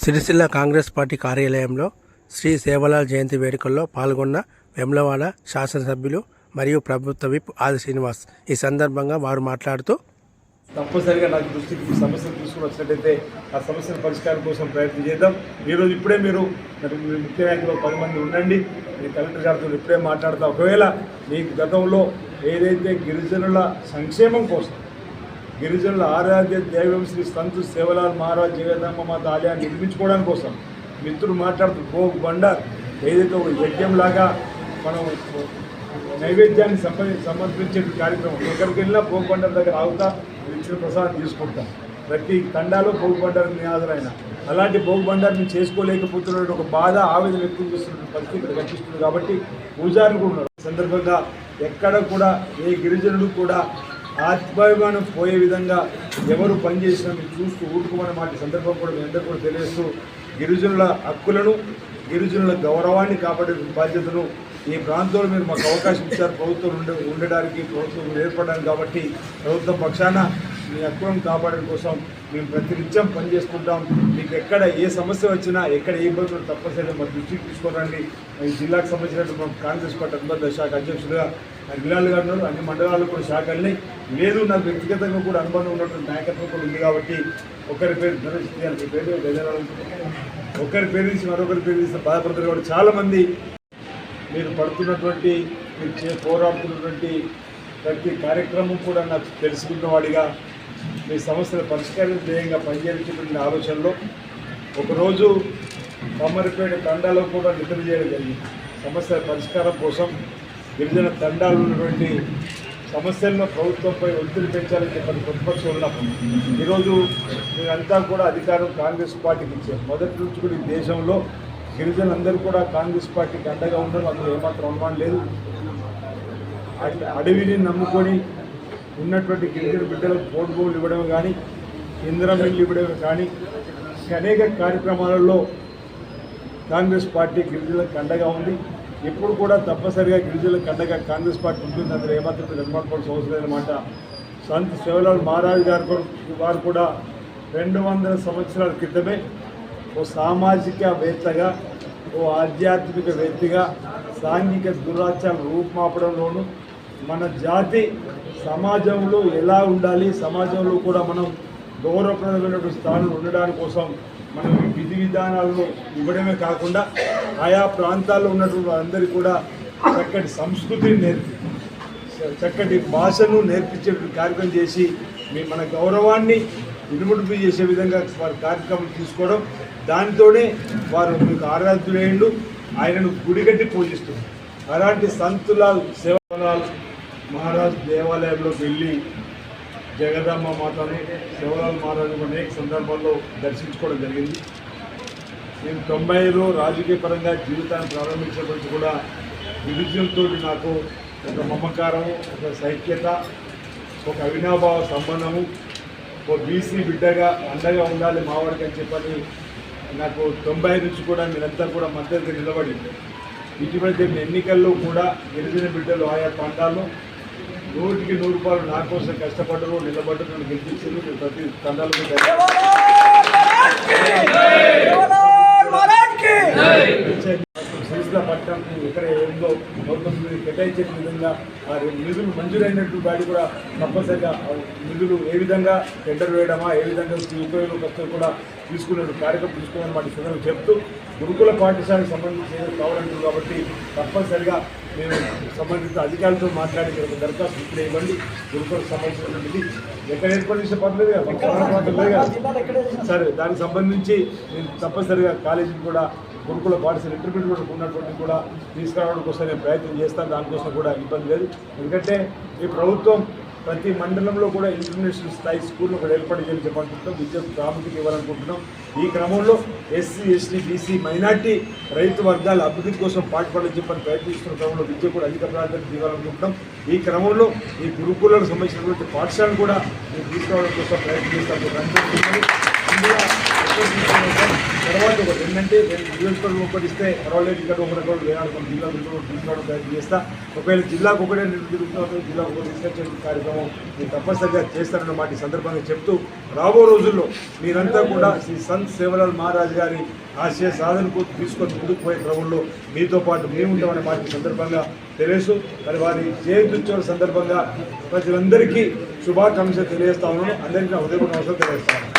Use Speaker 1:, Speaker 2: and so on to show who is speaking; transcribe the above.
Speaker 1: Sircilla Congress party కార్యాలయంలో శ్రీ సేవలాల్ జయంతి వేడుకల్లో పాల్గొన్న వేములవాడ శాసనసభ్యులు మరియు ప్రభుత్వ విప్ ఆది శ్రీనివాస్. ఈ సందర్భంగా వారు మాట్లాడుతూ,
Speaker 2: తప్పనిసరిగా నాకు దృష్టికి ఈ సమస్యను తీసుకుని వచ్చినట్టయితే ఆ సమస్యల పరిష్కారం కోసం ప్రయత్నం చేద్దాం. ఈరోజు ఇప్పుడే మీరు ముఖ్య నాయకులు 10 మంది ఉండండి, మీ కలెక్టర్ గారితో ఇప్పుడే మాట్లాడతా. ఒకవేళ మీకు గతంలో ఏదైతే గిరిజనుల సంక్షేమం కోసం, గిరిజనుల ఆరాధ్య దైవం శ్రీ సంత్ సేవలాల్ మహారాజ్ జగదమ్మ మాత ఆలయాన్ని నిర్మించుకోవడం కోసం మిత్రులు మాట్లాడుతూ భోగ్ బండార్ ఏదైతే ఒక యజ్ఞంలాగా మనం నైవేద్యాన్ని సమర్పించే కార్యక్రమం, ఎక్కడికి వెళ్ళినా భోగ్ బండార్ దగ్గర ఆగుతా ఇచ్చిన ప్రసాదం తీసుకుంటాం. ప్రతి తండాలో భోగ్ బండార్ని హాజరైన అలాంటి భోగ్ బండార్ని చేసుకోలేకపోతున్న ఒక బాధ ఆవేదన వ్యక్తం చేస్తున్న పరిస్థితి ఇక్కడ కనిపిస్తుంది. కాబట్టి పూజారులు కూడా ఉన్నారు. సందర్భంగా ఎక్కడ కూడా ఏ గిరిజనుడు కూడా ఆత్మాభిమానం పోయే విధంగా ఎవరు పనిచేసినా మీరు చూస్తూ ఊరుకోమని మాట సందర్భం కూడా మీ అందరూ కూడా తెలియజేస్తూ, గిరిజనుల హక్కులను, గిరిజనుల గౌరవాన్ని కాపాడే బాధ్యతను ఈ ప్రాంతంలో మీరు మాకు అవకాశం ఇచ్చారు. ప్రభుత్వం ఉండడానికి, ప్రభుత్వం ఏర్పడడానికి. కాబట్టి ప్రభుత్వం పక్షాన మీ హక్కులను కాపాడడం కోసం మేము ప్రతినిత్యం పనిచేసుకుంటాం. మీకు ఎక్కడ ఏ సమస్య వచ్చినా, ఎక్కడ ఏ ఇబ్బందులు తప్పనిసరిగా మా దృష్టికి తీసుకురండి. ఈ జిల్లాకు సంబంధించినటువంటి కాంగ్రెస్ పార్టీ అనుబంధ శాఖ అధ్యక్షుడిగా విలాల్ గారు ఉన్నారు. అన్ని మండలాల్లో కూడా శాఖల్ని లేదు. నాకు వ్యక్తిగతంగా కూడా అనుబంధం ఉన్నటువంటి నాయకత్వం కూడా ఉంది. కాబట్టి ఒకరి పేరు ఒకరి పేరు తీసి మరొకరి పేరు తీసి బాధపడతారు. కాబట్టి చాలామంది మీరు పడుతున్నటువంటి, మీరు పోరాడుతున్నటువంటి ప్రతి కార్యక్రమం కూడా నాకు తెలుసుకున్నవాడిగా మీ సమస్యల పరిష్కారం ధ్యేయంగా పనిచేయాల్సినటువంటి ఆలోచనలో ఒకరోజు కమ్మరిపేట తండాలో కూడా నిద్ర చేయడం జరిగింది. సమస్యల పరిష్కారం కోసం గిరిజన తండాలు ఉన్నటువంటి సమస్యలను ప్రభుత్వంపై ఒత్తిడి పెంచాలని చెప్పని ప్రతిపక్షం ఉన్నప్పుడు ఈరోజు మీరంతా కూడా అధికారం కాంగ్రెస్ పార్టీకి ఇచ్చారు. మొదటి నుంచి కూడా ఈ దేశంలో గిరిజనులందరూ కూడా కాంగ్రెస్ పార్టీకి అండగా ఉండడం అందులో ఏమాత్రం అనుమానం లేదు. అడవిని నమ్ముకొని ఉన్నటువంటి గిరిజన బిడ్డలకు పోటు భూములు ఇవ్వడం కానీ, ఇంద్రమిల్లు ఇవ్వడం కానీ, అనేక కార్యక్రమాలలో కాంగ్రెస్ పార్టీ గిరిజనులకు అండగా ఉంది. ఎప్పుడు కూడా తప్పనిసరిగా గిరిజనులకు అండగా కాంగ్రెస్ పార్టీ ఉంటుంది. అందులో ఏమాత్రం నిర్మాణపడాల్సిన అవసరం లేదన్నమాట. సంత్ సేవలాల్ మహారాజ్ గారు వారు కూడా 200 సంవత్సరాల క్రితమే ఓ సామాజికవేత్తగా, ఓ ఆధ్యాత్మికవేత్తగా సాంఘిక దురాచారాలు రూపుమాపడంలోనూ మన జాతి సమాజంలో ఎలా ఉండాలి, సమాజంలో కూడా మనం గౌరవప్రదమైనటువంటి స్థానంలో ఉండడానికి కోసం మనం విధి విధానాలను ఇవ్వడమే కాకుండా ఆయా ప్రాంతాల్లో ఉన్నటువంటి అందరికీ కూడా చక్కటి సంస్కృతిని నేర్పి, చక్కటి భాషను నేర్పించే కార్యక్రమం చేసి మన గౌరవాన్ని ఇనుముడిపి చేసే విధంగా వారి కార్యక్రమం తీసుకోవడం, దానితోనే వారు మీకు ఆరాధ్యులైండు, ఆయనను గుడిగట్టి పూజిస్తున్నారు. అలాంటి సంతులాల్ సేవలాల్ మహారాజ్ దేవాలయంలోకి వెళ్ళి జగదమ్మ మాతను, సేవలాల్ మహారాజు అనేక సందర్భాల్లో దర్శించుకోవడం జరిగింది. నేను 90లో రాజకీయ పరంగా జీవితాన్ని ప్రారంభించినప్పటికీ కూడా గిరిజనులతో నాకు ఒక మమకారం, ఒక సైక్యత, ఒక అవినాభావ సంబంధము, ఓ బీసీ బిడ్డగా అండగా ఉండాలి మావాడికి అని చెప్పని నాకు 90 నుంచి కూడా మీరంతా కూడా మద్దతు నిలబడి ఇటీవల ఎన్నికల్లో కూడా గిరిజన బిడ్డలు ఆయా ప్రాంతాల్లో 100కి 100 రూపాయలు నా కోసం కష్టపడ్డరు, నిలబడ్డరు, నన్ను గెలిపించారు. నేను ప్రతి తండాలకు సిరిసిల్ల పట్టణంకి ఇక్కడ ఏందో ప్రభుత్వం కేటాయించే విధంగా ఆ నిధులు మంజూరైనట్టు వాటి కూడా తప్పనిసరిగా నిధులు ఏ విధంగా టెండర్ వేయడమా, ఏ విధంగా ఉపయోగ ఖర్చులు కూడా తీసుకునే కార్యక్రమం తీసుకునే వాటి సందర్భంగా చెప్తూ, గురుకుల పాఠశాలకు సంబంధించి కావాలంటారు. కాబట్టి తప్పనిసరిగా నేను సంబంధిత అధికారులతో మాట్లాడి ఒక దరఖాస్తు ఇప్పుడే ఇవ్వండి. గురుకులకు సంబంధించినటువంటిది ఎక్కడ ఏర్పాటు చేసే పర్లేదు కదా సరే, దానికి సంబంధించి నేను తప్పనిసరిగా కాలేజీకి కూడా గురుకుల పాఠశాల ఇంటర్మీడియట్ ఉన్నటువంటి కూడా తీసుకురావడం కోసం నేను ప్రయత్నం చేస్తాను. దానికోసం కూడా ఇబ్బంది లేదు. ఎందుకంటే ఈ ప్రభుత్వం ప్రతి మండలంలో కూడా ఇంటర్నేషనల్ స్థాయి స్కూల్ కూడా ఏర్పాటు చేయాలని చెప్పనుకుంటున్నాం. విద్యకు ప్రాముఖ్యత ఇవ్వాలనుకుంటున్నాం. ఈ క్రమంలో ఎస్సీ, ఎస్టీ, బీసీ, మైనార్టీ రైతు వర్గాల అభివృద్ధి కోసం పాటుపడాలని చెప్పని ప్రయత్నిస్తున్న క్రమంలో విద్య కూడా అధిక ప్రాధాన్యత ఇవ్వాలనుకుంటున్నాం. ఈ క్రమంలో ఈ గురుకులకు సంబంధించినటువంటి పాఠశాలను కూడా తీసుకురావడం కోసం ప్రయత్నం చేస్తాను. తర్వాత ఒకటి ఏంటంటే నేను నియోజకవర్గం ఒకటి ఇస్తే పర్వాలేదు, ఇక్కడ ఒకటి వేయాడుకోండి, జిల్లా తీసుకోవడం ప్రయత్నం చేస్తా. ఒకవేళ జిల్లాకు ఒకటే నిరుద్యోగులతో జిల్లాకు ఒకటి తీసుకొచ్చే కార్యక్రమం మీరు తప్పనిసరిగా చేస్తారన్న మాట ఈ సందర్భంగా చెప్తూ, రాబో రోజుల్లో మీరంతా కూడా శ్రీ సంత్ సేవలాల్ మహారాజ్ గారి ఆశయ సాధనకు తీసుకొని ముందుకు పోయే క్రమంలో మీతో పాటు మేము ఉంటామనే మాట ఈ సందర్భంగా తెలుసు. మరి వారి జయంత్యుత్సవాల సందర్భంగా ప్రజలందరికీ శుభాకాంక్షలు తెలియజేస్తా ఉన్నాను. అందరికీ నా హృదయపూర్వక నమస్కారం తెలియజేస్తాను.